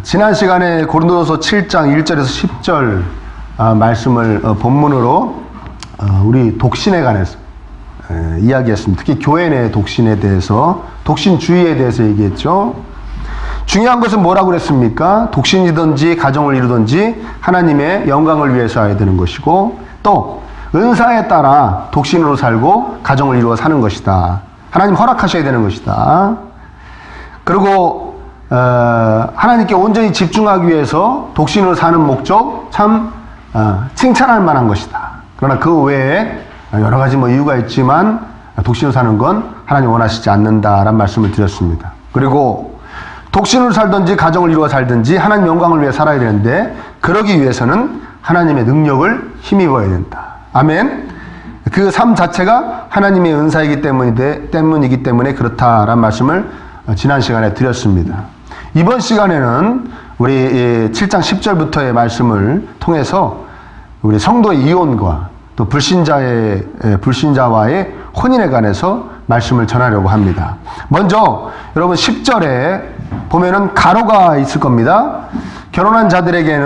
지난 시간에 고린도전서 7장 1절에서 10절 말씀을 본문으로 우리 독신에 관해서 이야기했습니다. 특히 교회 내 독신에 대해서, 독신주의에 대해서 얘기했죠. 중요한 것은 뭐라고 그랬습니까? 독신이든지 가정을 이루든지 하나님의 영광을 위해서 해야 되는 것이고, 또 은사에 따라 독신으로 살고 가정을 이루어 사는 것이다. 하나님 허락하셔야 되는 것이다. 그리고 하나님께 온전히 집중하기 위해서 독신으로 사는 목적 참 칭찬할 만한 것이다. 그러나 그 외에 여러 가지 이유가 있지만 독신으로 사는 건 하나님 원하시지 않는다라는 말씀을 드렸습니다. 그리고 독신으로 살든지 가정을 이루어 살든지 하나님 영광을 위해 살아야 되는데, 그러기 위해서는 하나님의 능력을 힘입어야 된다. 아멘. 그 삶 자체가 하나님의 은사이기 때문이기 때문에 그렇다라는 말씀을 지난 시간에 드렸습니다. 이번 시간에는 우리 7장 10절부터의 말씀을 통해서 우리 성도의 이혼과 또 불신자와의 혼인에 관해서 말씀을 전하려고 합니다. 먼저 여러분 10절에 보면은 가로가 있을 겁니다. 결혼한 자들에게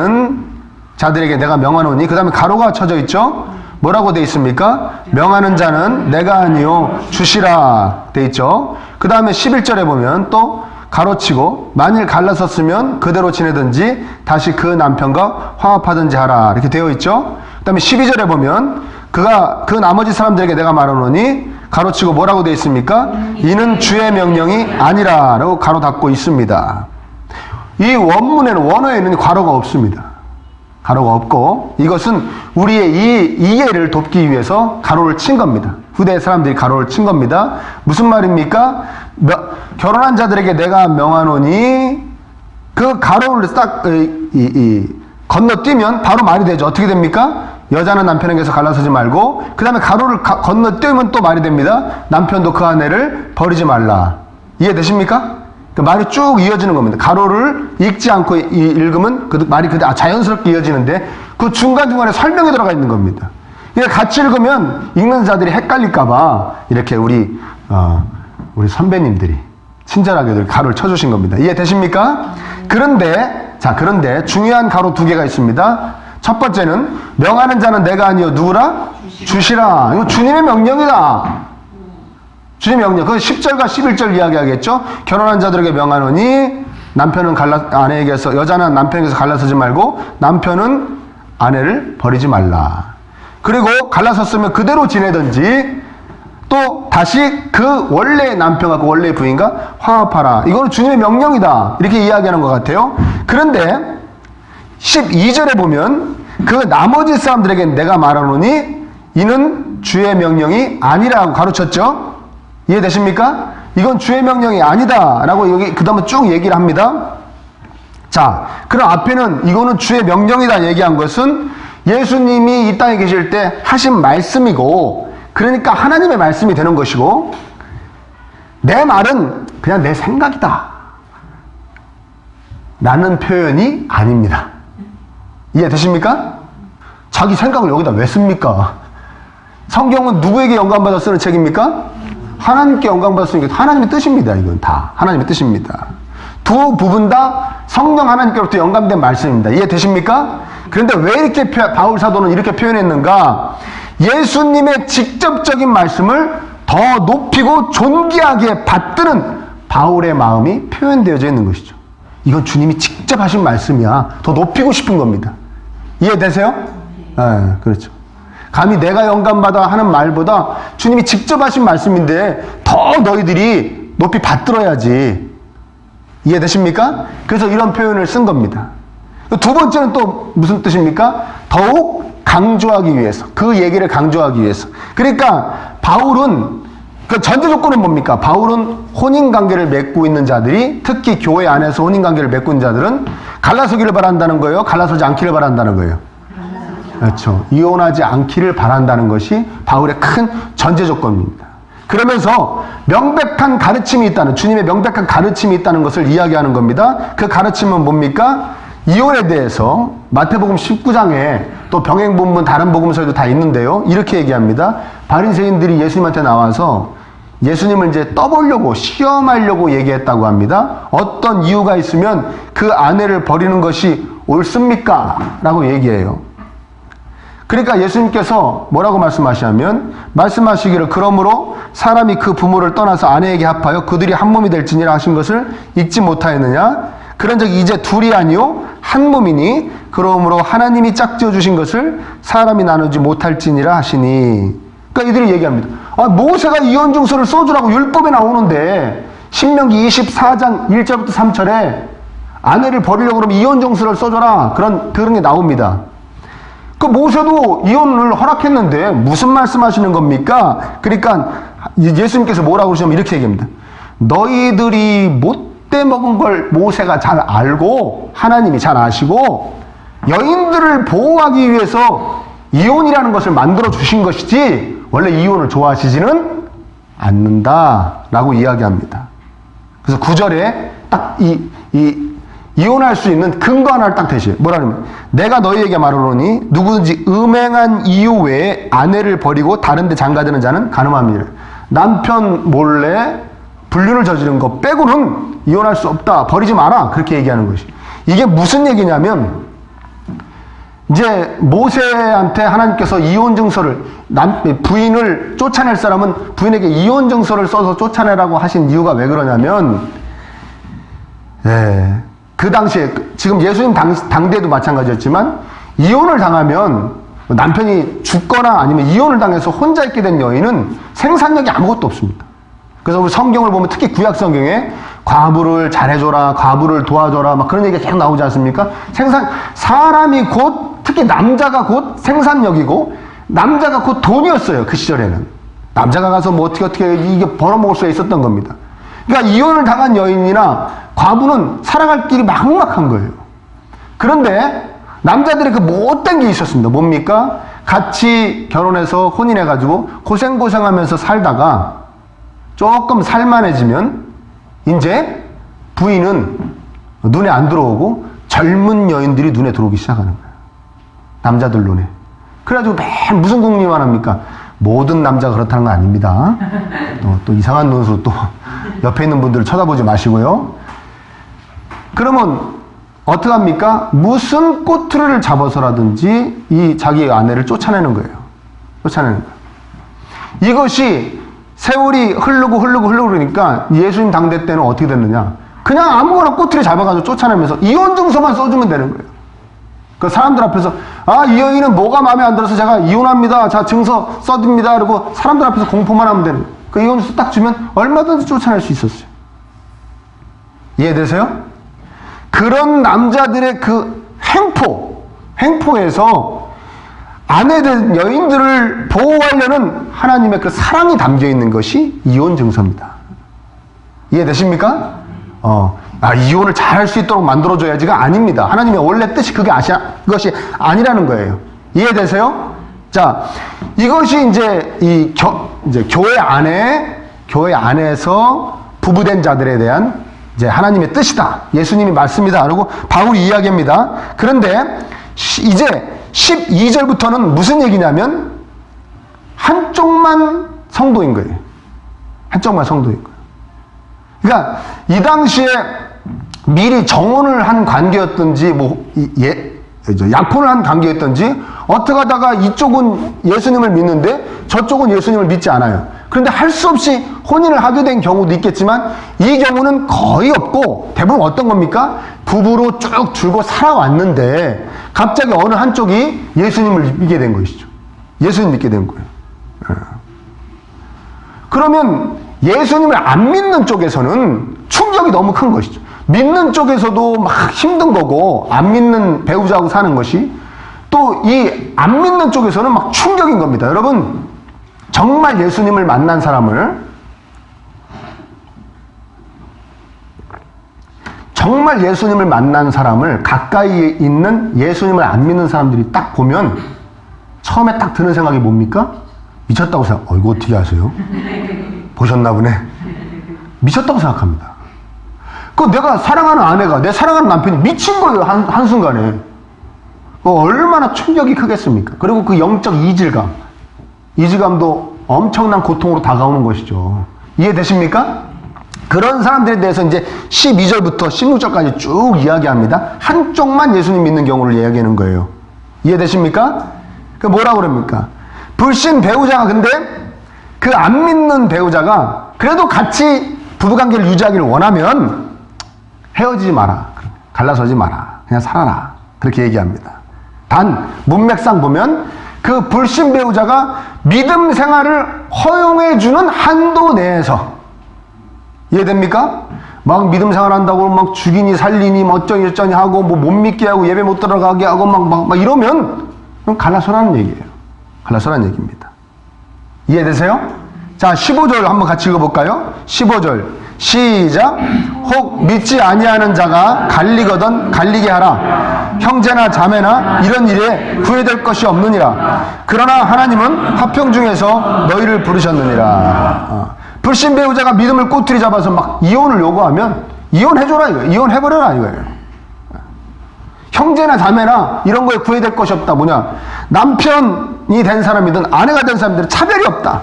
내가 명하노니, 그 다음에 가로가 쳐져 있죠. 뭐라고 돼 있습니까? 명하는 자는 내가 아니요 주시라 돼 있죠. 그 다음에 11절에 보면 또 가로치고 만일 갈라섰으면 그대로 지내든지 다시 그 남편과 화합하든지 하라 이렇게 되어 있죠. 그 다음에 12절에 보면 그가 그 나머지 사람들에게 내가 말하노니 가로치고 뭐라고 되어 있습니까? 이는 주의 명령이 아니라 라고 가로 닫고 있습니다. 이 원어에는 가로가 없습니다. 가로가 없고, 이것은 우리의 이 이해를 돕기 위해서 가로를 친 겁니다. 후대 사람들이 가로를 친 겁니다. 무슨 말입니까? 결혼한 자들에게 내가 명하노니, 그 가로를 딱 건너뛰면 바로 말이 되죠. 어떻게 됩니까? 여자는 남편에게서 갈라서지 말고, 그 다음에 가로를 건너뛰면 또 말이 됩니다. 남편도 그 아내를 버리지 말라. 이해되십니까? 그 말이 쭉 이어지는 겁니다. 가로를 읽지 않고 읽으면 그 말이 자연스럽게 이어지는데, 그 중간중간에 설명이 들어가 있는 겁니다. 이게 같이 읽으면 읽는 자들이 헷갈릴까봐 이렇게 우리 선배님들이 친절하게 가로를 쳐주신 겁니다. 이해되십니까? 그런데 중요한 가로 두 개가 있습니다. 첫 번째는 명하는 자는 내가 아니요 누구라? 주시라. 이거 주님의 명령이다. 주님의 명령. 그건 10절과 11절 이야기하겠죠. 결혼한 자들에게 명하노니 남편은 여자는 남편에게서 갈라서지 말고 남편은 아내를 버리지 말라. 그리고 갈라섰으면 그대로 지내든지 또 다시 그 원래의 남편과 그 원래의 부인과 화합하라. 이거는 주님의 명령이다. 이렇게 이야기하는 것 같아요. 그런데 12절에 보면 그 나머지 사람들에게 내가 말하노니 이는 주의 명령이 아니라고 가르쳤죠. 이해되십니까? 이건 주의 명령이 아니다 라고 여기 그 다음에 쭉 얘기를 합니다. 자, 그럼 앞에는 이거는 주의 명령이다 얘기한 것은 예수님이 이 땅에 계실 때 하신 말씀이고, 그러니까 하나님의 말씀이 되는 것이고, 내 말은 그냥 내 생각이다 라는 표현이 아닙니다. 이해되십니까? 자기 생각을 여기다 왜 씁니까? 성경은 누구에게 영감받아 쓰는 책입니까? 하나님께 영감받았으니까 하나님의 뜻입니다. 이건 다 하나님의 뜻입니다. 두 부분 다 성령 하나님께로부터 영감된 말씀입니다. 이해되십니까? 그런데 왜 이렇게 바울 사도는 이렇게 표현했는가? 예수님의 직접적인 말씀을 더 높이고 존귀하게 받드는 바울의 마음이 표현되어져 있는 것이죠. 이건 주님이 직접 하신 말씀이야. 더 높이고 싶은 겁니다. 이해되세요? 네, 그렇죠. 감히 내가 영감받아 하는 말보다 주님이 직접 하신 말씀인데 더 너희들이 높이 받들어야지. 이해되십니까? 그래서 이런 표현을 쓴 겁니다. 두 번째는 또 무슨 뜻입니까? 더욱 강조하기 위해서, 그 얘기를 강조하기 위해서. 그러니까 바울은 그 전제 조건은 뭡니까? 바울은 혼인관계를 맺고 있는 자들이, 특히 교회 안에서 혼인관계를 맺고 있는 자들은 갈라서기를 바란다는 거예요? 갈라서지 않기를 바란다는 거예요? 그렇죠. 이혼하지 않기를 바란다는 것이 바울의 큰 전제 조건입니다. 그러면서 명백한 가르침이 있다는, 주님의 명백한 가르침이 있다는 것을 이야기하는 겁니다. 그 가르침은 뭡니까? 이혼에 대해서 마태복음 19장에 또 병행본문 다른 복음서에도 다 있는데요. 이렇게 얘기합니다. 바리새인들이 예수님한테 나와서 예수님을 이제 떠보려고, 시험하려고 얘기했다고 합니다. 어떤 이유가 있으면 그 아내를 버리는 것이 옳습니까? 라고 얘기해요. 그러니까 예수님께서 뭐라고 말씀하시기를 그러므로 사람이 그 부모를 떠나서 아내에게 합하여 그들이 한 몸이 될지니라 하신 것을 잊지 못하였느냐? 그런즉 이제 둘이 아니요 한 몸이니 그러므로 하나님이 짝지어 주신 것을 사람이 나누지 못할지니라 하시니. 그러니까 이들이 얘기합니다. 모세가 이혼증서를 써주라고 율법에 나오는데 신명기 24장 1절부터 3절에 아내를 버리려고 그러면 이혼증서를 써줘라 그런 게 나옵니다. 그 모세도 이혼을 허락했는데 무슨 말씀하시는 겁니까? 그러니까 예수님께서 뭐라고 그러시냐면 이렇게 얘기합니다. 너희들이 못돼 먹은 걸 모세가 잘 알고 하나님이 잘 아시고 여인들을 보호하기 위해서 이혼이라는 것을 만들어 주신 것이지 원래 이혼을 좋아하시지는 않는다라고 이야기합니다. 그래서 9절에 딱 이혼할 수 있는 근거 하나를 딱 대시해요. 뭐라냐면 내가 너희에게 말하노니 누구든지 음행한 이유 외에 아내를 버리고 다른 데 장가드는 자는 간음함이라. 남편 몰래 불륜을 저지른 거 빼고는 이혼할 수 없다. 버리지 마라. 그렇게 얘기하는 것이. 이게 무슨 얘기냐면 이제 모세한테 하나님께서 이혼증서를 부인을 쫓아낼 사람은 부인에게 이혼증서를 써서 쫓아내라고 하신 이유가 왜 그러냐면 그 당시에 지금 예수님 당대도 마찬가지였지만 이혼을 당하면 남편이 죽거나 아니면 이혼을 당해서 혼자 있게 된 여인은 생산력이 아무것도 없습니다. 그래서 우리 성경을 보면 특히 구약 성경에 과부를 잘해줘라, 과부를 도와줘라 막 그런 얘기가 계속 나오지 않습니까? 사람이 곧 특히 남자가 곧 생산력이고 남자가 곧 돈이었어요. 그 시절에는 남자가 가서 뭐 어떻게 이게 벌어먹을 수가 있었던 겁니다. 그러니까 이혼을 당한 여인이나 과부는 살아갈 길이 막막한 거예요. 그런데 남자들의 그 못된 게 있었습니다. 뭡니까? 같이 결혼해서 혼인해가지고 고생하면서 살다가 조금 살만해지면 이제 부인은 눈에 안 들어오고 젊은 여인들이 눈에 들어오기 시작하는 거예요. 남자들 눈에. 그래가지고 매일 무슨 궁리만 합니까? 모든 남자가 그렇다는 건 아닙니다. 또 이상한 눈으로 또 옆에 있는 분들을 쳐다보지 마시고요. 그러면 어떻게 합니까? 무슨 꼬투리를 잡아서라든지 이 자기 아내를 쫓아내는 거예요. 쫓아내는 거예요. 이것이 세월이 흐르고 그러니까 예수님 당대 때는 어떻게 됐느냐? 그냥 아무거나 꼬투리 잡아가지고 쫓아내면서 이혼증서만 써주면 되는 거예요. 그 사람들 앞에서 이 여인은 뭐가 마음에 안 들어서 제가 이혼합니다. 자 증서 써줍니다. 그리고 사람들 앞에서 공포만 하면 되는 거예요. 그 이혼증서 딱 주면 얼마든지 쫓아낼 수 있었어요. 이해되세요? 그런 남자들의 그 행포에서 아내들, 여인들을 보호하려는 하나님의 그 사랑이 담겨 있는 것이 이혼 증서입니다. 이해되십니까? 이혼을 잘할 수 있도록 만들어줘야지가 아닙니다. 하나님의 원래 뜻이 그것이 아니라는 거예요. 이해되세요? 자, 이것이 이제 교회 안에서 부부된 자들에 대한 이제 하나님의 뜻이다. 예수님이 말씀이다. 그리고 바울이 이야기합니다. 그런데 이제 12절부터는 무슨 얘기냐면 한쪽만 성도인 거예요. 한쪽만 성도인 거예요. 그러니까 이 당시에 미리 정혼을 한 관계였든지 약혼을 한 관계였든지 어떻게 하다가 이쪽은 예수님을 믿는데 저쪽은 예수님을 믿지 않아요. 그런데 할 수 없이 혼인을 하게 된 경우도 있겠지만 이 경우는 거의 없고 대부분 어떤 겁니까? 부부로 쭉 줄고 살아왔는데 갑자기 어느 한쪽이 예수님을 믿게 된 것이죠. 예수님 믿게 된 거예요. 그러면 예수님을 안 믿는 쪽에서는 충격이 너무 큰 것이죠. 믿는 쪽에서도 막 힘든 거고 안 믿는 배우자하고 사는 것이 또 이 안 믿는 쪽에서는 막 충격인 겁니다. 여러분 정말 예수님을 만난 사람을 가까이에 있는 예수님을 안 믿는 사람들이 딱 보면 처음에 딱 드는 생각이 뭡니까? 미쳤다고 생각. 이거 어떻게 아세요? 보셨나 보네. 미쳤다고 생각합니다. 내가 사랑하는 아내가 내 사랑하는 남편이 미친 거예요. 한순간에. 얼마나 충격이 크겠습니까? 그리고 그 영적 이질감도 엄청난 고통으로 다가오는 것이죠. 이해되십니까? 그런 사람들에 대해서 이제 12절부터 16절까지 쭉 이야기합니다. 한쪽만 예수님 믿는 경우를 이야기하는 거예요. 이해되십니까? 그 뭐라고 그럽니까? 불신 배우자가 근데 그 안 믿는 배우자가 그래도 같이 부부관계를 유지하기를 원하면 헤어지지 마라. 갈라서지 마라. 그냥 살아라. 그렇게 얘기합니다. 단 문맥상 보면 그 불신 배우자가 믿음 생활을 허용해주는 한도 내에서, 이해됩니까? 막 믿음 생활한다고 막 죽이니 살리니 뭐 어쩌니 저쩌니 하고 뭐 못 믿게 하고 예배 못 들어가게 하고 막 이러면 그럼 갈라서라는 얘기예요. 갈라서라는 얘기입니다. 이해되세요? 자, 15절 한번 같이 읽어볼까요? 15절 시작. 혹 믿지 아니하는 자가 갈리거든 갈리게 하라. 형제나 자매나 이런 일에 후회될 것이 없느니라. 그러나 하나님은 화평 중에서 너희를 부르셨느니라. 불신 배우자가 믿음을 꼬투리 잡아서 막 이혼을 요구하면 이혼해줘라 이거예요. 이혼해버려라 이거예요. 형제나 자매나 이런 거에 구애될 것이 없다. 뭐냐? 남편이 된 사람이든 아내가 된 사람들은 차별이 없다.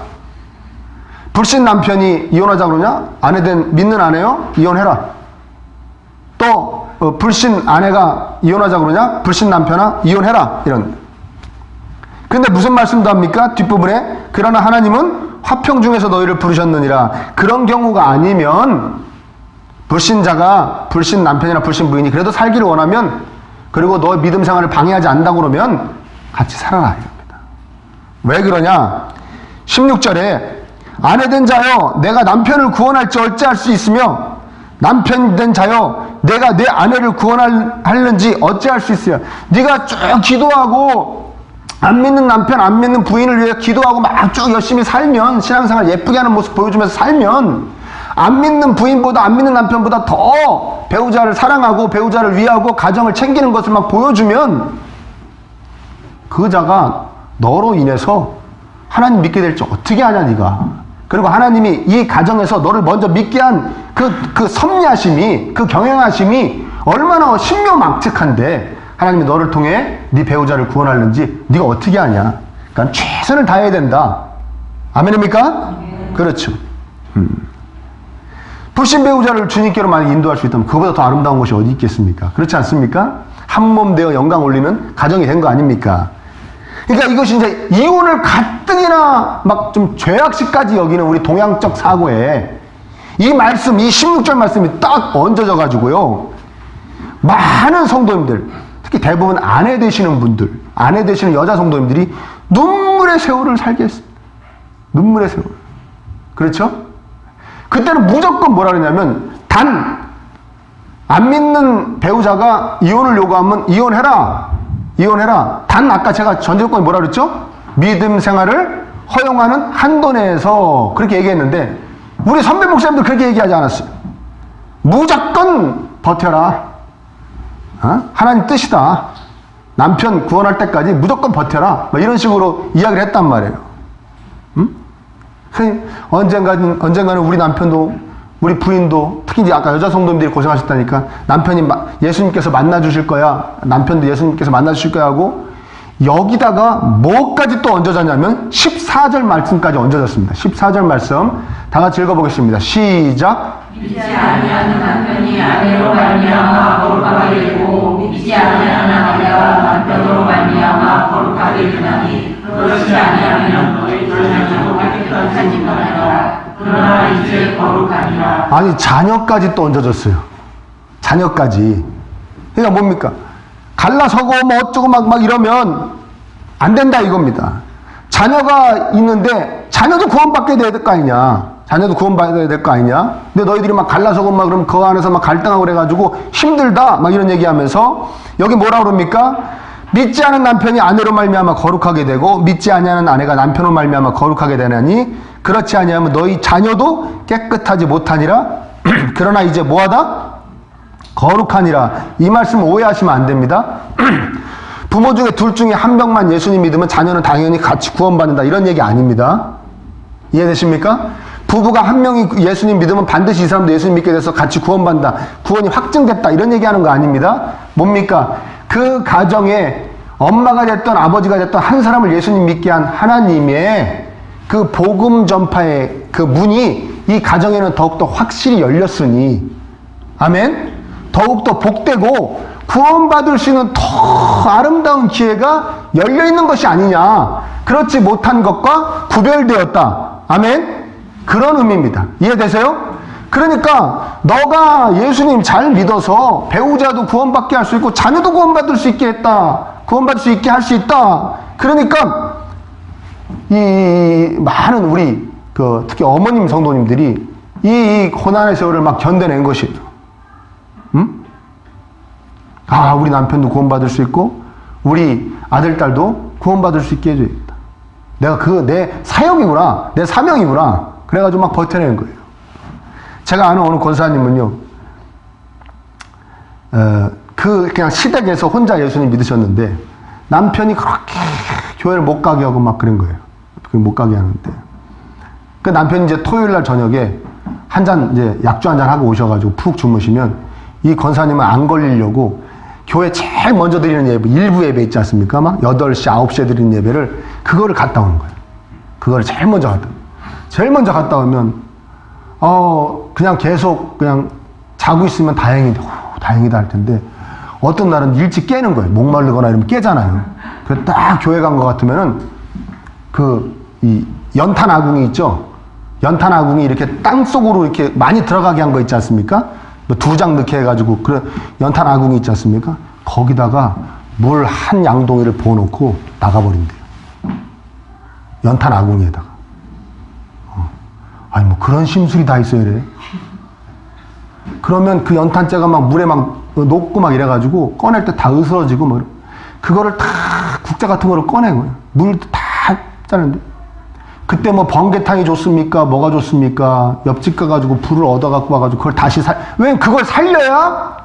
불신 남편이 이혼하자 그러냐? 믿는 아내요? 이혼해라. 또 불신 아내가 이혼하자 그러냐? 불신 남편아 이혼해라. 이런. 그런데 무슨 말씀도 합니까? 뒷부분에 그러나 하나님은 화평 중에서 너희를 부르셨느니라. 그런 경우가 아니면 불신자가 불신 남편이나 불신 부인이 그래도 살기를 원하면, 그리고 너의 믿음 생활을 방해하지 않는다고 그러면 같이 살아라 이겁니다. 왜 그러냐? 16절에 아내 된 자여 내가 남편을 구원할지 어찌할 수 있으며 남편 된 자여 내가 내 아내를 구원하는지 어찌할 수 있어요. 네가 쭉 기도하고 안 믿는 남편 안 믿는 부인을 위해 기도하고 막 쭉 열심히 살면, 신앙생활 예쁘게 하는 모습 보여주면서 살면 안 믿는 부인보다 안 믿는 남편보다 더 배우자를 사랑하고 배우자를 위하고 가정을 챙기는 것을 막 보여주면 그 자가 너로 인해서 하나님 믿게 될지 어떻게 하냐 네가. 그리고 하나님이 이 가정에서 너를 먼저 믿게 한 그 섭리하심이, 그 경영하심이 얼마나 신묘막측한데 하나님이 너를 통해 네 배우자를 구원하는지 네가 어떻게 하냐. 그러니까 최선을 다해야 된다. 아멘입니까? 그렇죠. 불신 배우자를 주님께로 만약 인도할 수 있다면 그거보다 더 아름다운 것이 어디 있겠습니까? 그렇지 않습니까? 한 몸 되어 영광 올리는 가정이 된 거 아닙니까? 그러니까 이것이 이제 이혼을 가뜩이나 막 좀 죄악시까지 여기는 우리 동양적 사고에 이 말씀, 이 16절 말씀이 딱 얹어져 가지고요. 많은 성도님들, 특히 대부분 아내 되시는 분들, 아내 되시는 여자 성도님들이 눈물의 세월을 살게 했습니다. 눈물의 세월. 그렇죠? 그때는 무조건 뭐라 그러냐면 안 믿는 배우자가 이혼을 요구하면 이혼해라. 단 아까 제가 전제조건이 뭐라 그랬죠? 믿음 생활을 허용하는 한도 내에서 그렇게 얘기했는데 우리 선배 목사님들 그렇게 얘기하지 않았어요. 무조건 버텨라. 하나님 뜻이다. 남편 구원할 때까지 무조건 버텨라. 이런 식으로 이야기를 했단 말이에요. 언젠가는 우리 남편도 우리 부인도 특히 이제 아까 여자 성도님들이 고생하셨다니까 남편이 예수님께서 만나주실 거야. 남편도 예수님께서 만나주실 거야 하고 여기다가 뭐까지 또 얹어졌냐면 14절 말씀까지 얹어졌습니다. 14절 말씀 다 같이 읽어보겠습니다. 시작. 믿지 아니하는 남편이 아내로 말미암아 거룩하게 되고 믿지 아니하는 아내가 남편으로 말미암아 거룩하게 되나니 그렇지 아니하면 너희 자녀도 하지 말아라. 그러나 이제 거룩하니라. 아니 자녀까지 또 얹어졌어요. 자녀까지. 그러니까 뭡니까? 갈라서고 뭐 어쩌고 막 이러면 안 된다 이겁니다. 자녀가 있는데 자녀도 구원받게 돼야 될 거 아니냐. 자녀도 구원받아야 될 거 아니냐. 근데 너희들이 막 갈라서고 막 그러면 그 안에서 막 갈등하고 그래가지고 힘들다 막 이런 얘기하면서 여기 뭐라 그럽니까? 믿지 않은 남편이 아내로 말미암아 거룩하게 되고 믿지 아니하는 아내가 남편으로 말미암아 거룩하게 되나니 그렇지 아니하면 너희 자녀도 깨끗하지 못하니라. 그러나 이제 뭐하다? 거룩하니라. 이 말씀 오해하시면 안 됩니다. 부모 중에 둘 중에 한 명만 예수님 믿으면 자녀는 당연히 같이 구원받는다 이런 얘기 아닙니다. 이해되십니까? 부부가 한 명이 예수님 믿으면 반드시 이 사람도 예수님 믿게 돼서 같이 구원받는다. 구원이 확증됐다 이런 얘기하는 거 아닙니다. 뭡니까? 그 가정에 엄마가 됐던 아버지가 됐던 한 사람을 예수님 믿게 한 하나님의 그 복음 전파의 그 문이 이 가정에는 더욱더 확실히 열렸으니, 아멘? 더욱더 복되고 구원받을 수 있는 더 아름다운 기회가 열려있는 것이 아니냐. 그렇지 못한 것과 구별되었다. 아멘? 그런 의미입니다. 이해되세요? 그러니까 너가 예수님 잘 믿어서 배우자도 구원받게 할 수 있고 자녀도 구원받을 수 있게 했다. 구원받을 수 있게 할 수 있다. 그러니까 이 많은 우리 특히 어머님 성도님들이 이 고난의 세월을 막 견뎌낸 것이에요. 응? 아, 우리 남편도 구원받을 수 있고 우리 아들, 딸도 구원받을 수 있게 해줘야겠다. 내가 내 사역이구나. 내 사명이구나. 그래가지고 막 버텨내는 거예요. 제가 아는 어느 권사님은요, 그냥 시댁에서 혼자 예수님 믿으셨는데, 남편이 그렇게 교회를 못 가게 하고 막 그런 거예요. 못 가게 하는데. 그 남편이 이제 토요일 날 저녁에 이제 약주 한잔 하고 오셔가지고 푹 주무시면, 이 권사님은 안 걸리려고 교회 제일 먼저 드리는 예배, 일부 예배 있지 않습니까? 막 8시, 9시에 드리는 예배를, 그거를 갔다 오는 거예요. 그거를 제일 먼저 갔다 오면, 그냥 계속 그냥 자고 있으면 다행이다 할 텐데, 어떤 날은 일찍 깨는 거예요. 목마르거나 이러면 깨잖아요. 그래서 딱 교회 간 것 같으면은, 이 연탄 아궁이 있죠? 연탄 아궁이 이렇게 땅 속으로 이렇게 많이 들어가게 한 거 있지 않습니까? 2장 넣게 해가지고, 그런 연탄 아궁이 있지 않습니까? 거기다가 물 한 양동이를 부어놓고 나가버린대요. 연탄 아궁이에다가. 아니, 뭐 그런 심술이 다 있어야 돼. 그러면 그 연탄재가 막 물에 막 녹고 막 이래가지고 꺼낼 때 다 으스러지고 뭐, 그거를 다 국자 같은 거로 꺼낸 거예요. 물도 다 짜는데. 그때 뭐 번개탕이 좋습니까? 뭐가 좋습니까? 옆집 가가지고 불을 얻어갖고 와가지고 그걸 다시 왜냐면 그걸 살려야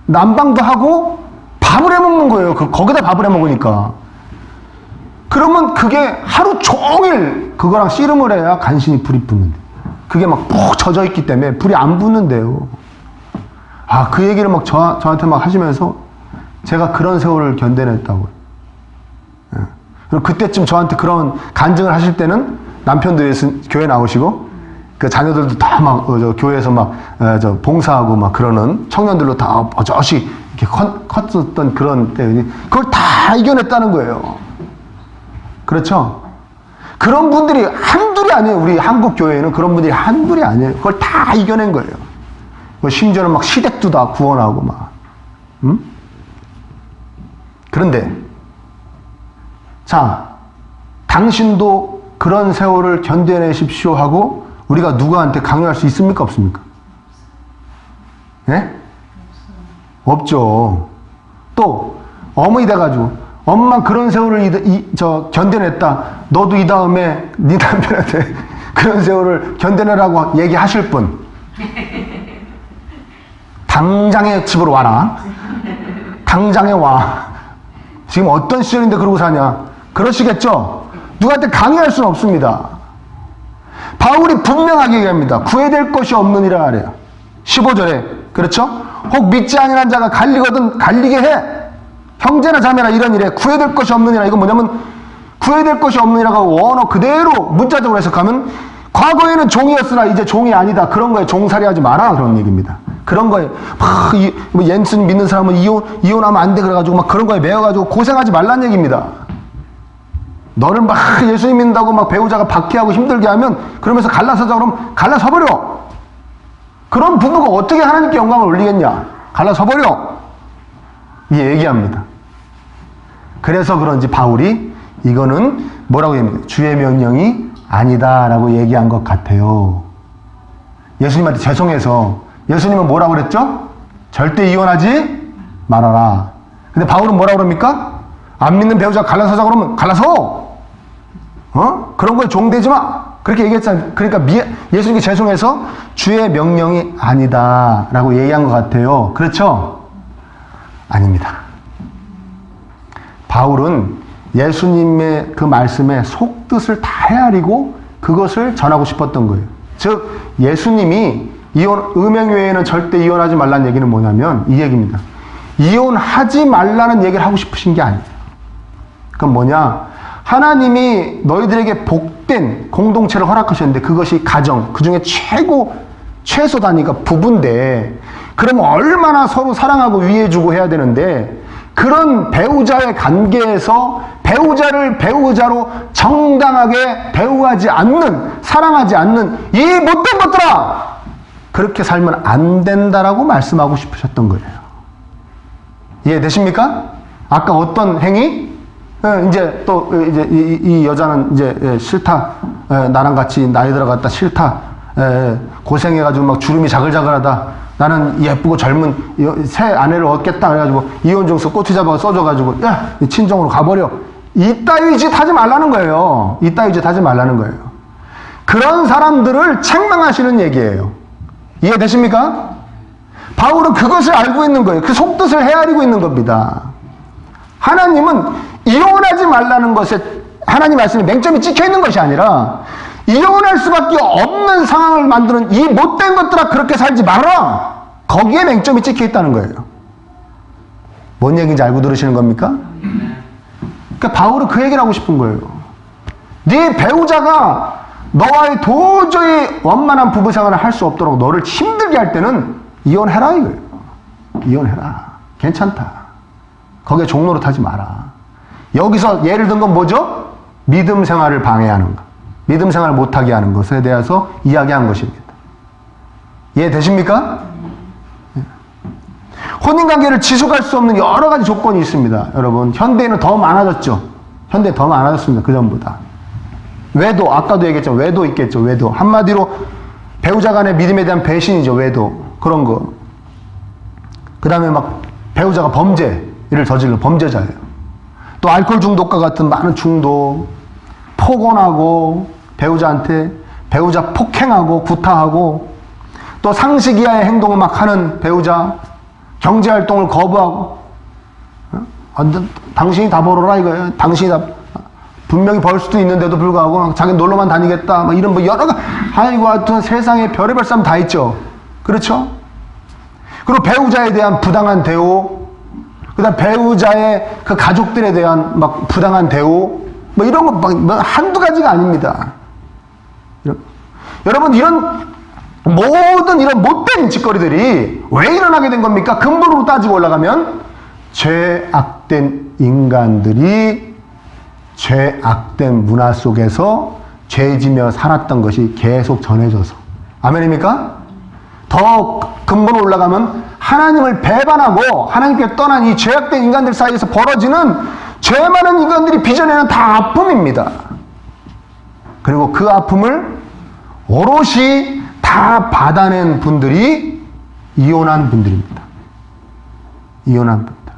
난방도 하고 밥을 해 먹는 거예요. 거기다 밥을 해 먹으니까. 그러면 그게 하루 종일 그거랑 씨름을 해야 간신히 불이 붙는데. 그게 막 푹 젖어 있기 때문에 불이 안 붙는데요. 아, 그 얘기를 막 저한테 막 하시면서 제가 그런 세월을 견뎌냈다고요. 예. 그리고 그때쯤 저한테 그런 간증을 하실 때는 남편도 교회 나오시고 그 자녀들도 다 막 교회에서 막 봉사하고 막 그러는 청년들로 다 어저씨 이렇게 컸었던 그런 때 그걸 다 이겨냈다는 거예요. 그렇죠? 그런 분들이 한둘이 아니에요. 우리 한국 교회에는 그런 분들이 한둘이 아니에요. 그걸 다 이겨낸 거예요. 심지어는 막 시댁도 다 구원하고 막. 그런데 자, 당신도 그런 세월을 견뎌내십시오 하고 우리가 누구한테 강요할 수 있습니까? 없습니까? 예? 없죠. 또 어머니 돼가지고 엄마 그런 세월을 견뎌냈다. 너도 이 다음에 네 남편한테 그런 세월을 견뎌내라고 얘기하실 분 당장에 집으로 와라. 당장에 와. 지금 어떤 시절인데 그러고 사냐. 그러시겠죠? 누구한테 강요할 수는 없습니다. 바울이 분명하게 얘기합니다. 구애될 것이 없느니라 하래요. 15절에. 그렇죠? 혹 믿지 아니한 자가 갈리거든 갈리게 해. 형제나 자매나 이런 일에 구애될 것이 없느니라. 이건 뭐냐면 구애될 것이 없느니라가 원어 그대로 문자적으로 해석하면 과거에는 종이었으나 이제 종이 아니다. 그런 거에 종살이하지 마라. 그런 얘기입니다. 그런 거에 막 뭐 예수님 믿는 사람은 이혼하면 안 돼 그래가지고 막 그런 거에 매여가지고 고생하지 말란 얘기입니다. 너를 막 예수님 믿는다고 막 배우자가 박해하고 힘들게 하면 그러면서 갈라서자 그러면 갈라서버려. 그런 부부가 어떻게 하나님께 영광을 올리겠냐. 갈라서버려. 이 얘기합니다. 그래서 그런지 바울이 이거는 뭐라고 얘기합니까? 주의 명령이 아니다라고 얘기한 것 같아요. 예수님한테 죄송해서 예수님은 뭐라고 그랬죠? 절대 이혼하지 말아라. 근데 바울은 뭐라고 그럽니까? 안 믿는 배우자가 갈라서자 그러면 갈라서 그런 거에 종되지 마. 그렇게 얘기했잖아요. 그러니까 예수님께 죄송해서 주의 명령이 아니다라고 얘기한 것 같아요. 그렇죠? 아닙니다. 바울은 예수님의 그 말씀의 속뜻을 다 헤아리고 그것을 전하고 싶었던 거예요. 즉 예수님이 음행 외에는 절대 이혼하지 말라는 얘기는 뭐냐면 이 얘기입니다. 이혼하지 말라는 얘기를 하고 싶으신 게 아니에요. 그건 뭐냐? 하나님이 너희들에게 복된 공동체를 허락하셨는데 그것이 가정, 그 중에 최소 단위가 부부인데 그러면 얼마나 서로 사랑하고 위해주고 해야 되는데 그런 배우자의 관계에서 배우자를 배우자로 정당하게 대우하지 않는, 사랑하지 않는 이 못된 것들아! 그렇게 살면 안 된다라고 말씀하고 싶으셨던 거예요. 이해되십니까? 아까 어떤 행위? 이제 또 이제 이 여자는 이제 싫다. 나랑 같이 나이 들어갔다 싫다. 고생해가지고 막 주름이 자글자글하다. 나는 예쁘고 젊은 새 아내를 얻겠다. 그래가지고 이혼증서 꼬투리 잡아 써줘가지고 야 친정으로 가버려. 이따위 짓 하지 말라는 거예요. 이따위 짓 하지 말라는 거예요. 그런 사람들을 책망하시는 얘기예요. 이해되십니까? 바울은 그것을 알고 있는 거예요. 그 속뜻을 헤아리고 있는 겁니다. 하나님은 이혼하지 말라는 것에 하나님 말씀에 맹점이 찍혀 있는 것이 아니라 이혼할 수밖에 없는 상황을 만드는 이 못된 것들아 그렇게 살지 말아라. 거기에 맹점이 찍혀 있다는 거예요. 뭔 얘기인지 알고 들으시는 겁니까? 그러니까 바울은 그 얘기를 하고 싶은 거예요. 네 배우자가 너와의 도저히 원만한 부부 생활을 할 수 없도록 너를 힘들게 할 때는 이혼해라 이거예요. 이혼해라. 괜찮다. 거기에 종로로 타지 마라. 여기서 예를 든 건 뭐죠? 믿음 생활을 방해하는 것. 믿음 생활을 못하게 하는 것에 대해서 이야기한 것입니다. 이해되십니까? 혼인관계를 지속할 수 없는 여러 가지 조건이 있습니다. 여러분, 현대에는 더 많아졌죠? 현대에 더 많아졌습니다. 그전보다. 외도, 아까도 얘기했지만 외도 있겠죠. 외도. 한마디로 배우자 간의 믿음에 대한 배신이죠. 외도. 그런 거. 그 다음에 막 배우자가 범죄를 저지르는 범죄자예요. 또 알코올 중독과 같은 많은 중독, 폭언하고 배우자한테 배우자 폭행하고 구타하고 또 상식 이하의 행동을 막 하는 배우자, 경제활동을 거부하고 당신이 다 벌어라 이거예요. 당신이 다 분명히 벌 수도 있는데도 불구하고 자기 놀러만 다니겠다 막 이런 뭐 여러 가지 아이고 하여튼 세상에 별의별 사람 다 있죠. 그렇죠? 그리고 배우자에 대한 부당한 대우, 그다음 배우자의 그 가족들에 대한 막 부당한 대우, 뭐 이런 거 막 한두 가지가 아닙니다. 여러분 이런 모든 이런 못된 짓거리들이 왜 일어나게 된 겁니까? 근본으로 따지고 올라가면 죄악된 인간들이 죄악된 문화 속에서 죄지며 살았던 것이 계속 전해져서. 아멘입니까? 더 근본으로 올라가면 하나님을 배반하고 하나님께 떠난 이 죄악된 인간들 사이에서 벌어지는 죄 많은 인간들이 빚어내는 다 아픔입니다. 그리고 그 아픔을 오롯이 다 받아낸 분들이 이혼한 분들입니다. 이혼한 분들.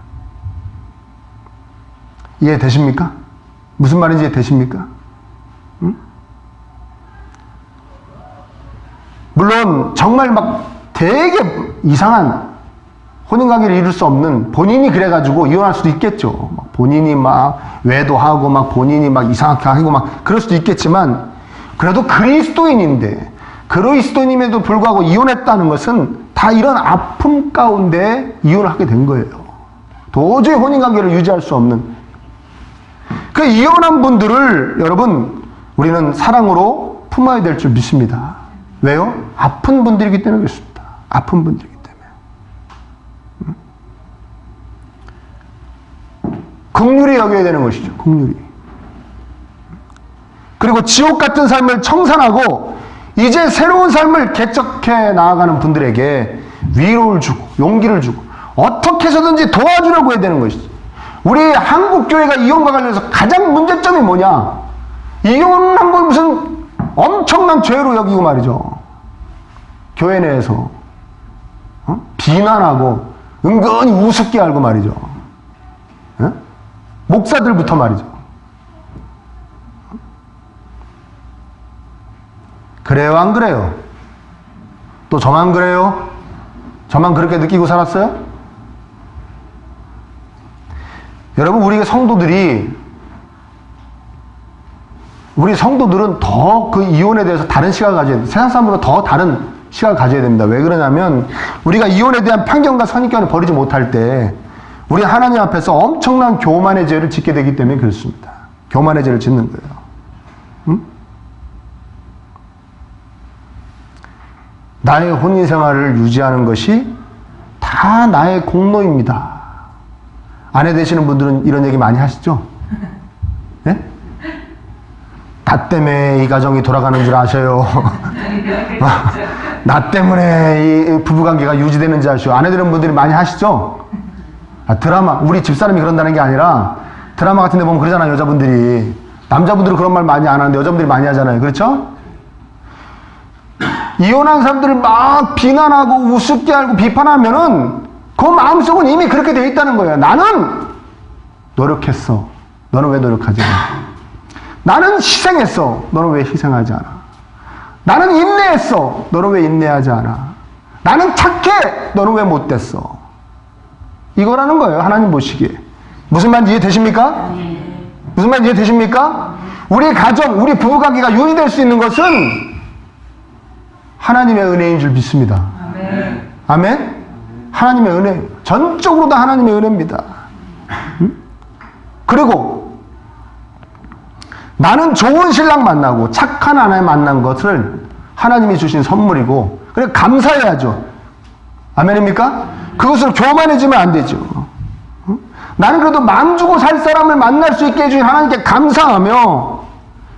이해되십니까? 무슨 말인지 이해되십니까? 응? 물론 정말 막 되게 이상한 혼인관계를 이룰 수 없는 본인이 그래가지고 이혼할 수도 있겠죠. 막 본인이 막 외도하고 막 본인이 막 이상하게 하고 막 그럴 수도 있겠지만 그래도 그리스도인인데 그리스도인임에도 불구하고 이혼했다는 것은 다 이런 아픔 가운데 이혼을 하게 된 거예요. 도저히 혼인관계를 유지할 수 없는 그 이혼한 분들을 여러분 우리는 사랑으로 품어야 될 줄 믿습니다. 왜요? 아픈 분들이기 때문에 그렇습니다. 아픈 분들이기 때문에. 긍휼히 여겨야 되는 것이죠. 긍휼히. 그리고 지옥 같은 삶을 청산하고 이제 새로운 삶을 개척해 나아가는 분들에게 위로를 주고 용기를 주고 어떻게 해서든지 도와주려고 해야 되는 것이죠. 우리 한국 교회가 이혼과 관련해서 가장 문제점이 뭐냐? 이혼한 걸 무슨 엄청난 죄로 여기고 말이죠. 교회 내에서 비난하고 은근히 우습게 알고 말이죠. 목사들부터 말이죠. 그래요, 안 그래요? 또 저만 그래요? 저만 그렇게 느끼고 살았어요? 여러분, 우리 성도들은 더 그 이혼에 대해서 다른 시각을 가져야 돼요. 세상 사람보다 더 다른 시각을 가져야 됩니다. 왜 그러냐면 우리가 이혼에 대한 편견과 선입견을 버리지 못할 때 우리 하나님 앞에서 엄청난 교만의 죄를 짓게 되기 때문에 그렇습니다. 교만의 죄를 짓는 거예요. 응? 나의 혼인 생활을 유지하는 것이 다 나의 공로입니다. 아내 되시는 분들은 이런 얘기 많이 하시죠? 네? 나 때문에 이 가정이 돌아가는 줄 아셔요. 나 때문에 이 부부관계가 유지되는 줄 아셔요. 아내 되는 분들이 많이 하시죠? 드라마, 우리 집사람이 그런다는 게 아니라 드라마 같은 데 보면 그러잖아요, 여자분들이. 남자분들은 그런 말 많이 안 하는데 여자분들이 많이 하잖아요. 그렇죠? 이혼한 사람들을 막 비난하고 우습게 알고 비판하면은 그 마음속은 이미 그렇게 되어 있다는 거예요. 나는 노력했어. 너는 왜 노력하지 않아? 나는 희생했어. 너는 왜 희생하지 않아? 나는 인내했어. 너는 왜 인내하지 않아? 나는 착해. 너는 왜 못됐어? 이거라는 거예요. 하나님 보시기에. 무슨 말인지 이해되십니까? 무슨 말인지 이해되십니까? 우리 가정, 우리 부부관계가 유지될 수 있는 것은 하나님의 은혜인 줄 믿습니다. 아멘. 아멘? 하나님의 은혜. 전적으로 다 하나님의 은혜입니다. 그리고 나는 좋은 신랑 만나고 착한 아내 만난 것을 하나님이 주신 선물이고 그래 감사해야죠. 아멘입니까? 그것을 교만해지면 안 되죠. 나는 그래도 마음 주고 살 사람을 만날 수 있게 해주신 하나님께 감사하며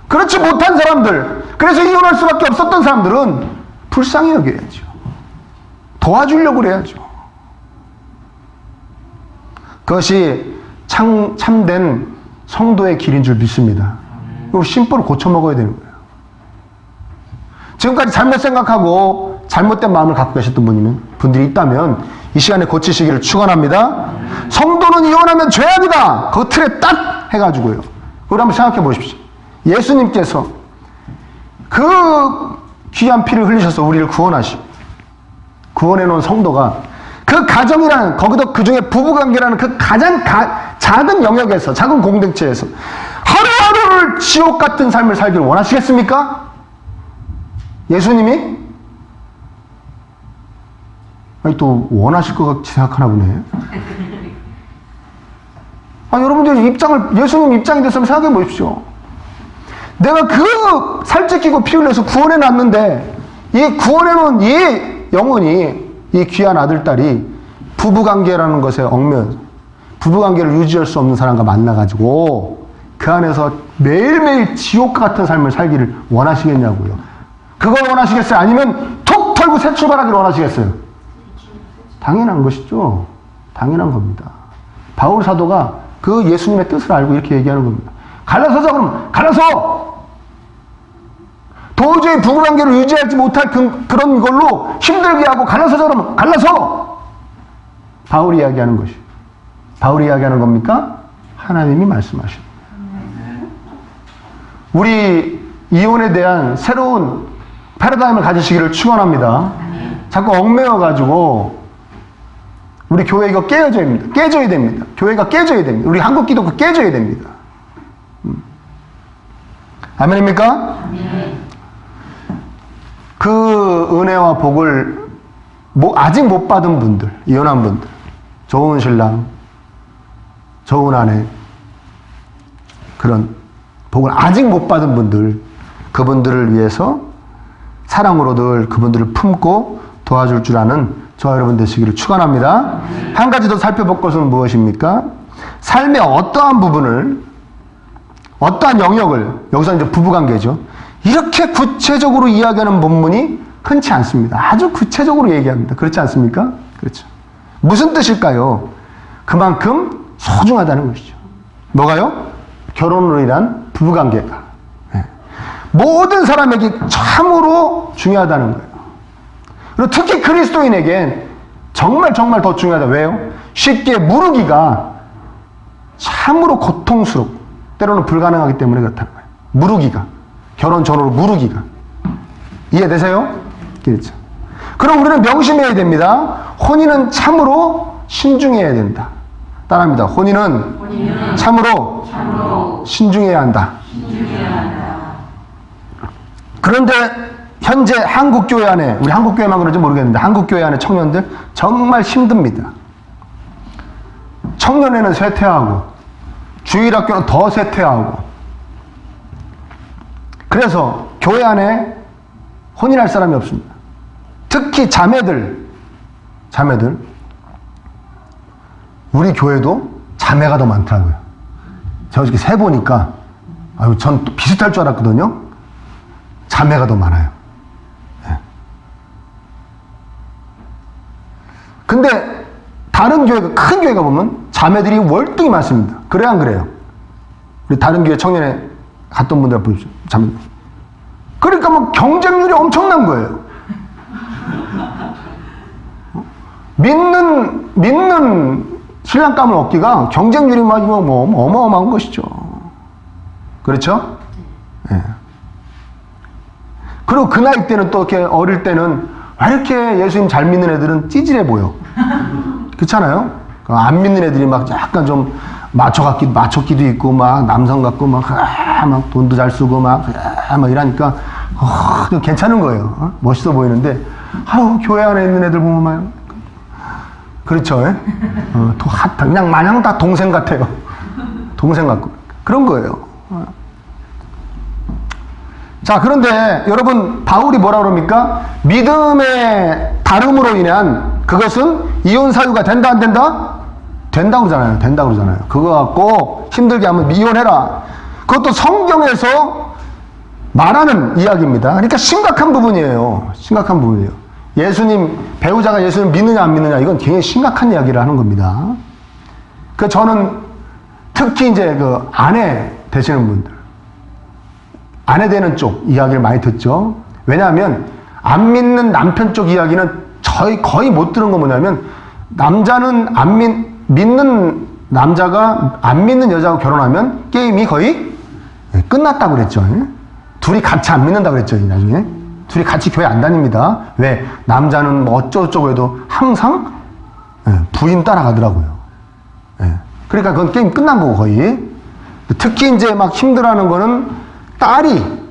그렇지 못한 사람들, 그래서 이혼할 수밖에 없었던 사람들은 불쌍히 여겨야죠. 도와주려고 그래야죠. 그것이 참된 성도의 길인 줄 믿습니다. 이거 심보를 고쳐 먹어야 되는 거예요. 지금까지 잘못 생각하고 잘못된 마음을 갖고 계셨던 분들이 있다면 이 시간에 고치시기를 축원합니다. 성도는 이혼하면 죄악이다. 그 틀에 딱 해가지고요. 그걸 한번 생각해 보십시오. 예수님께서 그 귀한 피를 흘리셔서 우리를 구원하시고 구원해 놓은 성도가 그 가정이라는, 거기도 그 중에 부부관계라는 그 가장 작은 영역에서, 작은 공동체에서 하루하루를 지옥 같은 삶을 살기를 원하시겠습니까? 예수님이? 아니, 또 원하실 것 같이 생각하나 보네. 여러분들 예수님 입장이 됐으면 생각해 보십시오. 내가 그 살찌끼고 피 흘려서 구원해 놨는데, 이 구원해 놓은 이 영혼이, 이 귀한 아들딸이 부부관계라는 것에 얽매여서 부부관계를 유지할 수 없는 사람과 만나가지고 그 안에서 매일매일 지옥 같은 삶을 살기를 원하시겠냐고요. 그걸 원하시겠어요? 아니면 톡 털고 새 출발하기를 원하시겠어요? 당연한 것이죠. 당연한 겁니다. 바울 사도가 그 예수님의 뜻을 알고 이렇게 얘기하는 겁니다. 갈라서자 그러면 갈라서! 도저히 부부관계를 유지하지 못할 그런 걸로 힘들게 하고 갈라서자 그러면 갈라서! 바울이 이야기하는 것이. 바울이 이야기하는 겁니까? 하나님이 말씀하십니다. 우리 이혼에 대한 새로운 패러다임을 가지시기를 축원합니다. 자꾸 얽매여가지고 우리 교회 이거 깨져야 됩니다. 깨져야 됩니다. 교회가 깨져야 됩니다. 우리 한국 기독교 깨져야 됩니다. 아멘입니까? 그 은혜와 복을 아직 못 받은 분들, 이혼한 분들, 좋은 신랑, 좋은 아내, 그런 복을 아직 못 받은 분들, 그분들을 위해서 사랑으로 늘 그분들을 품고 도와줄 줄 아는 저와 여러분 되시기를 축원합니다. 한 가지 더 살펴볼 것은 무엇입니까? 삶의 어떠한 부분을, 어떠한 영역을, 여기서 이제 부부관계죠. 이렇게 구체적으로 이야기하는 본문이 흔치 않습니다. 아주 구체적으로 얘기합니다. 그렇지 않습니까? 그렇죠. 무슨 뜻일까요? 그만큼 소중하다는 것이죠. 뭐가요? 결혼으로 인한 부부관계가. 네. 모든 사람에게 참으로 중요하다는 거예요. 그리고 특히 그리스도인에겐 정말 더 중요하다. 왜요? 쉽게 무르기가 참으로 고통스럽고 때로는 불가능하기 때문에 그렇다는 거예요. 무르기가. 결혼 전후로 무르기가. 이해되세요? 그렇죠. 그럼 우리는 명심해야 됩니다. 혼인은 참으로 신중해야 된다. 따라합니다. 혼인은 참으로 신중해야 한다. 그런데 현재 한국교회 안에, 우리 한국교회만 그런지 모르겠는데 한국교회 안에 청년들 정말 힘듭니다. 청년회는 쇠퇴하고 주일학교는 더 쇠퇴하고 그래서 교회 안에 혼인할 사람이 없습니다. 특히 자매들. 우리 교회도 자매가 더 많더라고요. 제가 이렇게 세보니까, 전 또 비슷할 줄 알았거든요. 자매가 더 많아요. 네. 근데 다른 교회가, 큰 교회가 보면 자매들이 월등히 많습니다. 그래야 안 그래요? 우리 다른 교회 청년회 갔던 분들 보십시오. 자매. 그러니까 막 경쟁률이 엄청난 거예요. 믿는 신랑감을 얻기가 경쟁률이 막 뭐 어마어마한 것이죠. 그렇죠? 예. 그리고 그 나이 때는 또 이렇게 어릴 때는 왜 이렇게 예수님 잘 믿는 애들은 찌질해 보여. 그렇잖아요? 안 믿는 애들이 막 약간 좀 마초기도 있고 막 남성 같고 막 돈도 잘 쓰고 막 이러니까 좀 괜찮은 거예요. 멋있어 보이는데 교회 안에 있는 애들 보면 막 그렇죠. 그냥 마냥 다 동생 같아요. 동생 같고 그런 거예요. 자, 그런데 여러분 바울이 뭐라 그럽니까? 믿음의 다름으로 인한 그것은 이혼 사유가 된다 안 된다? 된다고 그러잖아요. 된다고 그러잖아요. 그거 갖고 힘들게 하면 이혼해라. 그것도 성경에서 말하는 이야기입니다. 그러니까 심각한 부분이에요. 심각한 부분이에요. 배우자가 예수님 믿느냐 안 믿느냐 이건 굉장히 심각한 이야기를 하는 겁니다. 저는 특히 이제 그 아내 되시는 분들, 아내 되는 쪽 이야기를 많이 듣죠. 왜냐하면 안 믿는 남편 쪽 이야기는 거의 못 들은 거 뭐냐면 남자는 믿는 남자가 안 믿는 여자하고 결혼하면 게임이 거의 끝났다고 그랬죠. 둘이 같이 안 믿는다고 그랬죠. 나중에 둘이 같이 교회 안 다닙니다. 왜? 남자는 뭐 어쩌고저쩌고 해도 항상 부인 따라가더라고요. 그러니까 그건 게임 끝난 거고 거의. 특히 이제 막 힘들어하는 거는 딸이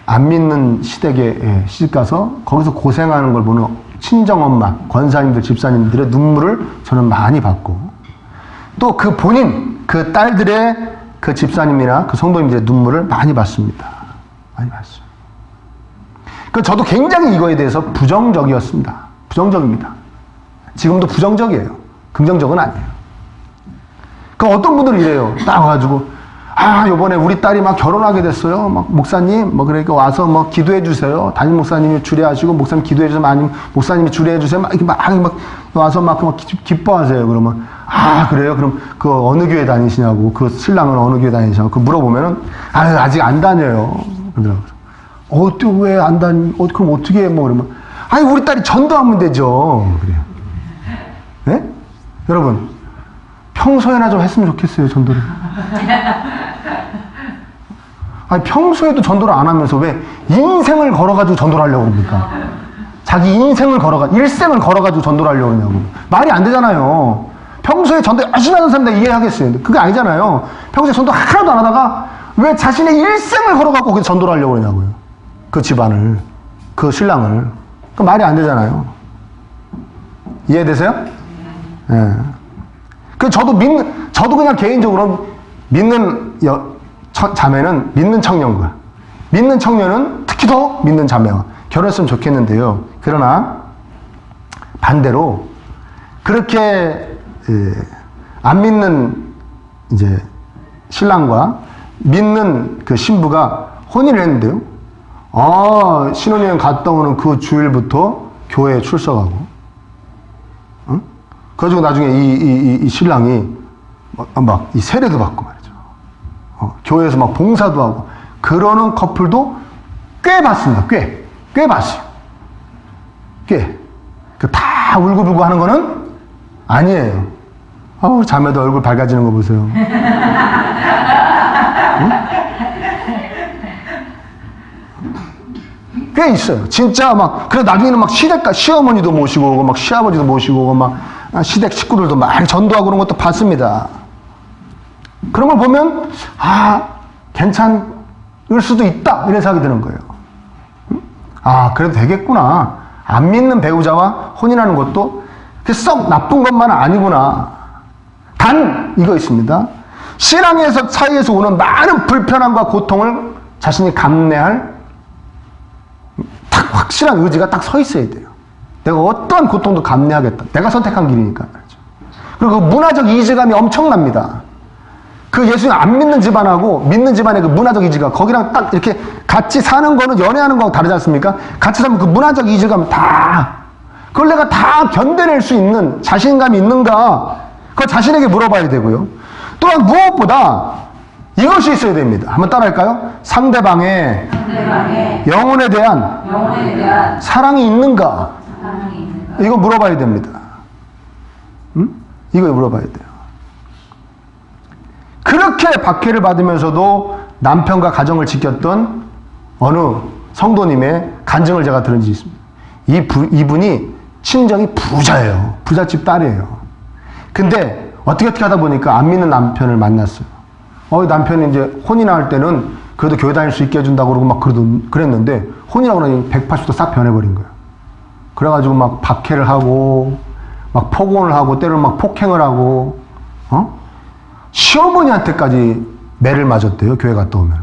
안 믿는 시댁에 시집가서 거기서 고생하는 걸 보는 친정엄마, 권사님들, 집사님들의 눈물을 저는 많이 받고 또 그 그 딸들의 그 집사님이나 그 성도님들의 눈물을 많이 받습니다. 많이 받습니다. 저도 굉장히 이거에 대해서 부정적이었습니다. 부정적입니다. 지금도 부정적이에요. 긍정적은 아니에요. 어떤 분들은 이래요. 딱 와가지고, 요번에 우리 딸이 막 결혼하게 됐어요. 막, 목사님, 그러니까 와서 기도해 주세요. 담임 목사님이 주례하시고, 목사님 기도해 주세요. 아니면 목사님이 주례해 주세요. 막 와서 막 기뻐하세요. 그러면, 그래요? 그럼 어느 교회 다니시냐고, 그 신랑은 어느 교회 다니시냐고, 물어보면은, 아직 안 다녀요. 그러더라고요. 왜 안 다니? 그럼 어떻게 해? 그러면, 우리 딸이 전도하면 되죠. 그래요. 네? 여러분, 평소에나 좀 했으면 좋겠어요, 전도를. 평소에도 전도를 안 하면서 왜 인생을 걸어가지고 전도를 하려고 그럽니까? 자기 인생을 일생을 걸어가지고 전도를 하려고 그러냐고. 말이 안 되잖아요. 평소에 전도 열심히 하는 사람 내가 이해하겠어요. 그게 아니잖아요. 평소에 전도 하나도 안 하다가 왜 자신의 일생을 걸어갖고 그 전도를 하려고 그러냐고요. 그 집안을, 그 신랑을. 그 말이 안 되잖아요. 이해되세요? 예. 저도 그냥 개인적으로 믿는 자매는 믿는 청년과 믿는 청년은 특히 더 믿는 자매와 결혼했으면 좋겠는데요. 그러나 반대로 그렇게 안 믿는 이제 신랑과 믿는 그 신부가 혼인을 했는데요. 신혼여행 갔다 오는 그 주일부터 교회에 출석하고, 그래가지고 나중에 이 신랑이 막 이 세례도 받고 말이죠. 교회에서 막 봉사도 하고 그러는 커플도 꽤 봤습니다. 꽤 봤어요. 다 울고불고 하는 거는 아니에요. 자매도 얼굴 밝아지는 거 보세요. 꽤 있어요. 진짜 그래 나중에는 시어머니도 모시고 오고, 막 시아버지도 모시고 오고, 막 시댁 식구들도 많이 전도하고 그런 것도 봤습니다. 그런 걸 보면, 괜찮을 수도 있다. 이런 생각이 드는 거예요. 그래도 되겠구나. 안 믿는 배우자와 혼인하는 것도 썩 나쁜 것만은 아니구나. 단, 이거 있습니다. 신앙에서 사이에서 오는 많은 불편함과 고통을 자신이 감내할 확실한 의지가 딱 서 있어야 돼요. 내가 어떠한 고통도 감내하겠다. 내가 선택한 길이니까. 그리고 그 문화적 이질감이 엄청납니다. 그 예수님 안 믿는 집안하고 믿는 집안의 그 문화적 이질감, 거기랑 딱 이렇게 같이 사는 거는 연애하는 거하고 다르지 않습니까? 같이 살면 그 문화적 이질감 그걸 내가 다 견뎌낼 수 있는 자신감이 있는가? 그걸 자신에게 물어봐야 되고요. 또한 무엇보다 이것이 있어야 됩니다. 한번 따라할까요? 상대방의 영혼에 대한 사랑이 있는가? 이거 물어봐야 됩니다. 이거 물어봐야 돼요. 그렇게 박해를 받으면서도 남편과 가정을 지켰던 어느 성도님의 간증을 제가 들은 적이 있습니다. 이분이 친정이 부자예요. 부잣집 딸이에요. 근데 어떻게 하다 보니까 안 믿는 남편을 만났어요. 남편이 이제 혼인할 때는 그래도 교회 다닐 수 있게 해준다고 그러고 막 그랬는데 혼인하고 나니 180도 싹 변해버린 거예요. 그래가지고 막 박해를 하고 막 폭언을 하고 때로는 막 폭행을 하고 시어머니한테까지 매를 맞았대요. 교회 갔다 오면.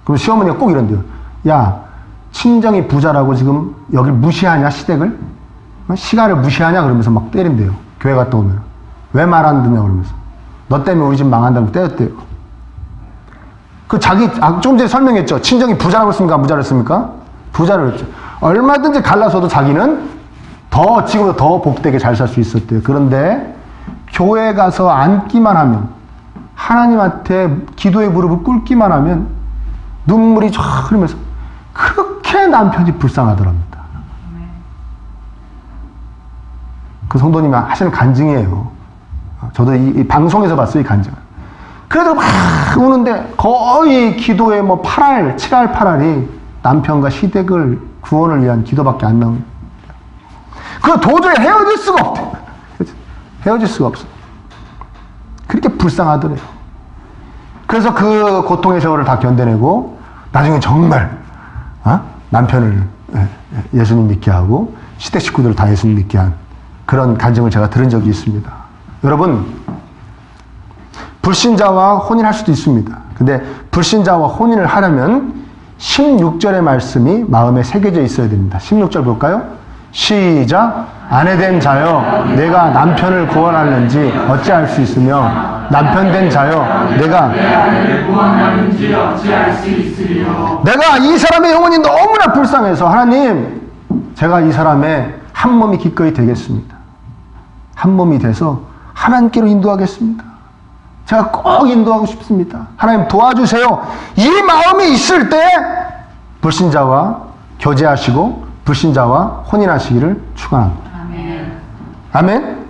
그럼 시어머니가 꼭 이런대요. 야, 친정이 부자라고 지금 여길 무시하냐, 시댁을? 시간을 무시하냐? 그러면서 막 때린대요. 교회 갔다 오면. 왜 말 안 듣냐? 그러면서. 너 때문에 우리 집 망한다고 때렸대요. 좀 전에 설명했죠. 친정이 부자라고 했습니까? 부자를 했습니까? 부자를 했죠. 얼마든지 갈라서도 자기는 지금보다 더 복되게 잘 살 수 있었대요. 그런데 교회 가서 앉기만 하면, 하나님한테 기도의 무릎을 꿇기만 하면 눈물이 쫙 흐르면서 그렇게 남편이 불쌍하더랍니다. 그 성도님이 하시는 간증이에요. 저도 이 방송에서 봤어요, 이 간증을. 그래도 막 우는데 거의 기도에 8알, 7알, 8알이 남편과 시댁을 구원을 위한 기도밖에 안 나옵니다. 그거 도저히 헤어질 수가 없대요. 헤어질 수가 없어. 그렇게 불쌍하더래요. 그래서 그 고통의 세월을 다 견뎌내고 나중에 정말 남편을 예수님 믿게 하고 시댁 식구들을 다 예수님 믿게 한 그런 간증을 제가 들은 적이 있습니다. 여러분, 불신자와 혼인할 수도 있습니다. 근데 불신자와 혼인을 하려면 16절의 말씀이 마음에 새겨져 있어야 됩니다. 16절 볼까요? 시작. 아내된 자여 내가 남편을 구원하는지 어찌할 수 있으며 남편된 자여 내가 내 아내를 구원하는지 어찌할 수 있으리요. 내가 이 사람의 영혼이 너무나 불쌍해서 하나님, 제가 이 사람의 한 몸이 기꺼이 되겠습니다. 한 몸이 돼서 하나님께로 인도하겠습니다. 제가 꼭 인도하고 싶습니다. 하나님 도와주세요. 이 마음이 있을 때 불신자와 교제하시고 불신자와 혼인하시기를 축원합니다. 아멘. 아멘.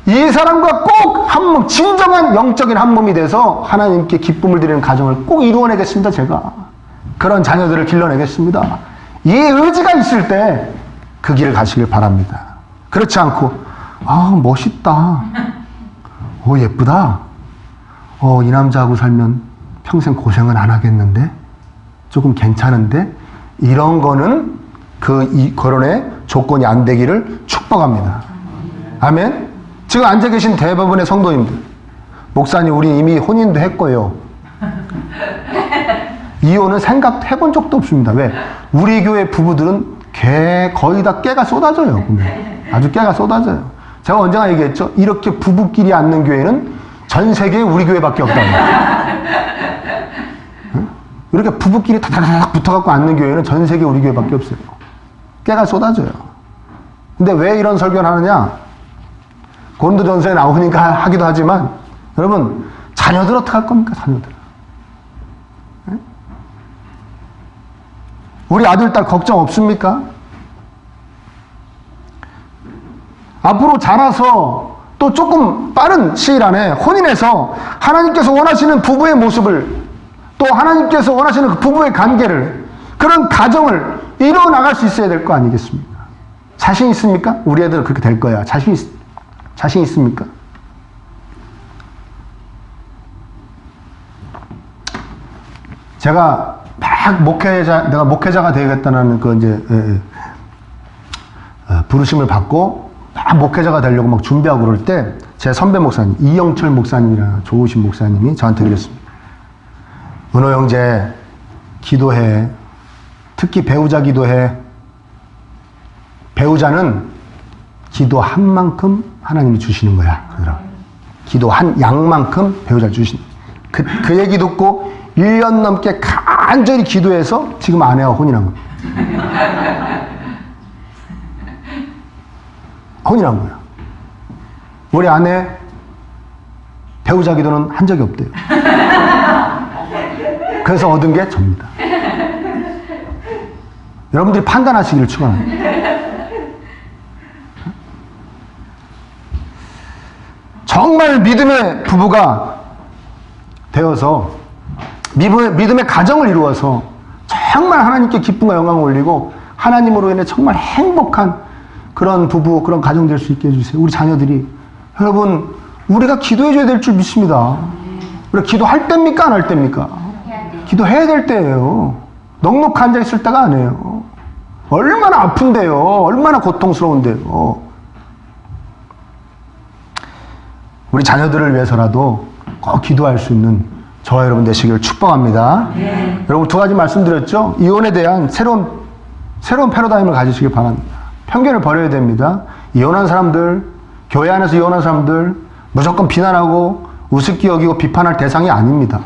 이 사람과 꼭 한 몸, 진정한 영적인 한 몸이 돼서 하나님께 기쁨을 드리는 가정을 꼭 이루어내겠습니다. 제가 그런 자녀들을 길러내겠습니다. 이 의지가 있을 때 그 길을 가시길 바랍니다. 그렇지 않고 멋있다, 예쁘다, 이 남자하고 살면 평생 고생은 안 하겠는데, 조금 괜찮은데, 이런 거는 이 결혼의 조건이 안 되기를 축복합니다. 아멘. 지금 앉아 계신 대부분의 성도님들, 목사님 우리 이미 혼인도 했고요, 이혼은 생각해본 적도 없습니다. 왜? 우리 교회 부부들은 거의 다 깨가 쏟아져요. 보면. 아주 깨가 쏟아져요. 제가 언젠가 얘기했죠. 이렇게 부부끼리 앉는 교회는 전 세계에 우리 교회밖에 없다고. 이렇게 부부끼리 다다닥 붙어갖고 앉는 교회는 전 세계에 우리 교회밖에 없어요. 깨가 쏟아져요. 근데 왜 이런 설교를 하느냐? 고린도전서에 나오니까 하기도 하지만, 여러분, 자녀들 어떻게 할 겁니까? 자녀들. 우리 아들, 딸 걱정 없습니까? 앞으로 자라서 또 조금 빠른 시일 안에 혼인해서 하나님께서 원하시는 부부의 모습을, 또 하나님께서 원하시는 그 부부의 관계를, 그런 가정을 이루어나갈 수 있어야 될 거 아니겠습니까? 자신 있습니까? 우리 애들은 그렇게 될 거야. 자신 있습니까? 제가 내가 목회자가 되겠다는 부르심을 받고 막 목회자가 되려고 막 준비하고 그럴 때, 제 선배 목사님, 이영철 목사님이라는 좋으신 목사님이 저한테 그랬습니다. 은호 형제, 기도해. 특히 배우자 기도해. 배우자는 기도한 만큼 하나님이 주시는 거야. 그러더라고요. 기도한 양만큼 배우자를 주시는 거야. 그 얘기 듣고 1년 넘게 간절히 기도해서 지금 아내와 혼인한 거예요. 혼인한 거야. 우리 아내 배우자 기도는 한 적이 없대요. 그래서 얻은 게 접니다. 여러분들이 판단하시기를 축원합니다. 정말 믿음의 부부가 되어서 믿음의 가정을 이루어서 정말 하나님께 기쁨과 영광을 올리고 하나님으로 인해 정말 행복한 그런 부부, 그런 가정 될 수 있게 해주세요. 우리 자녀들이. 여러분, 우리가 기도해줘야 될 줄 믿습니다. 우리가 기도할 때입니까? 안 할 때입니까? 기도해야 될 때예요. 넉넉히 앉아있을 때가 아니에요. 얼마나 아픈데요. 얼마나 고통스러운데요. 우리 자녀들을 위해서라도 꼭 기도할 수 있는 저와 여러분 되시기를 축복합니다. 네. 여러분 두 가지 말씀드렸죠? 이혼에 대한 새로운 패러다임을 가지시길 바랍니다. 편견을 버려야 됩니다. 이혼한 사람들, 교회 안에서 이혼한 사람들 무조건 비난하고 우습게 여기고 비판할 대상이 아닙니다.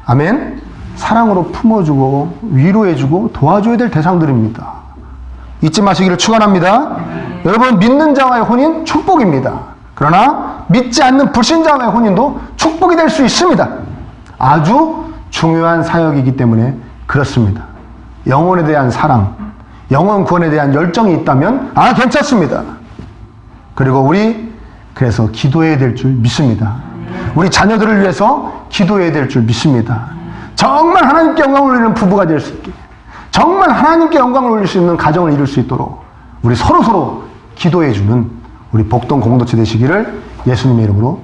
아멘? 사랑으로 품어주고 위로해주고 도와줘야 될 대상들입니다. 잊지 마시기를 축원합니다. 여러분 믿는 자와의 혼인 축복입니다. 그러나 믿지 않는 불신자와의 혼인도 축복이 될 수 있습니다. 아주 중요한 사역이기 때문에 그렇습니다. 영혼에 대한 사랑, 영혼 구원에 대한 열정이 있다면 괜찮습니다. 그리고 우리 그래서 기도해야 될 줄 믿습니다. 우리 자녀들을 위해서 기도해야 될 줄 믿습니다. 정말 하나님께 영광을 올리는 부부가 될 수 있게, 정말 하나님께 영광을 올릴 수 있는 가정을 이룰 수 있도록 우리 서로 기도해주는 우리 복동 공동체 되시기를 예수님의 이름으로